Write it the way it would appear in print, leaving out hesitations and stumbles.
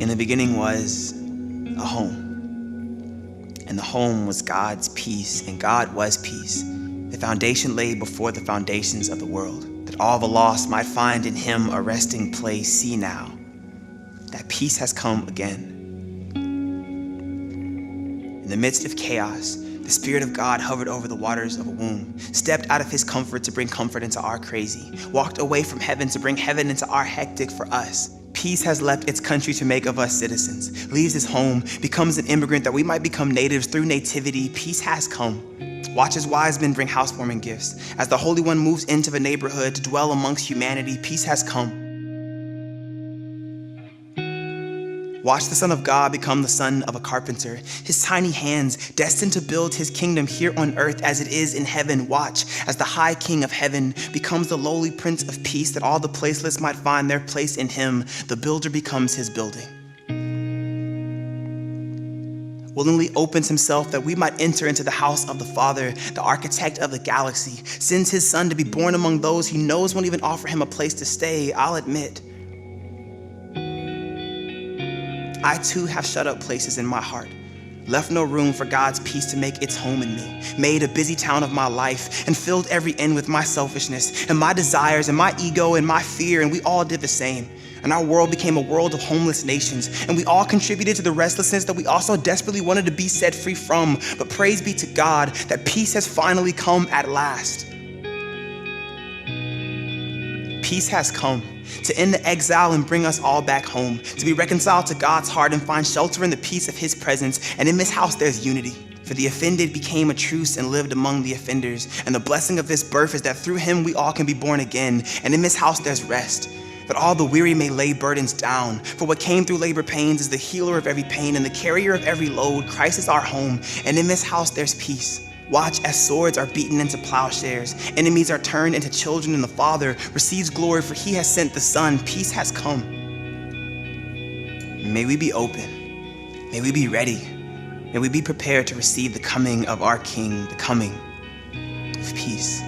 In the beginning was a home, and the home was God's peace, and God was peace. The foundation laid before the foundations of the world, that all the lost might find in him a resting place. See now, that peace has come again. In the midst of chaos, the Spirit of God hovered over the waters of a womb, stepped out of his comfort to bring comfort into our crazy, walked away from heaven to bring heaven into our hectic for us. Peace has left its country to make of us citizens, leaves his home, becomes an immigrant that we might become natives through nativity. Peace has come. Watch as wise men bring housewarming gifts. As the Holy One moves into the neighborhood to dwell amongst humanity, peace has come. Watch the Son of God become the son of a carpenter, his tiny hands destined to build his kingdom here on earth as it is in heaven. Watch as the high King of heaven becomes the lowly Prince of Peace, that all the placeless might find their place in him. The builder becomes his building. Willingly opens himself that we might enter into the house of the Father, the architect of the galaxy, sends his Son to be born among those he knows won't even offer him a place to stay. I'll admit, I too have shut up places in my heart, left no room for God's peace to make its home in me, made a busy town of my life, and filled every end with my selfishness and my desires and my ego and my fear, and we all did the same. And our world became a world of homeless nations, and we all contributed to the restlessness that we also desperately wanted to be set free from. But praise be to God that peace has finally come at last. Peace has come to end the exile and bring us all back home, to be reconciled to God's heart and find shelter in the peace of his presence. And in this house there's unity, for the offended became a truce and lived among the offenders. And the blessing of this birth is that through him we all can be born again. And in this house there's rest, that all the weary may lay burdens down. For what came through labor pains is the healer of every pain and the carrier of every load. Christ is our home, and in this house there's peace. Watch as swords are beaten into plowshares, enemies are turned into children, and the Father receives glory, for he has sent the Son. Peace has come. May we be open, may we be ready, may we be prepared to receive the coming of our King, the coming of peace.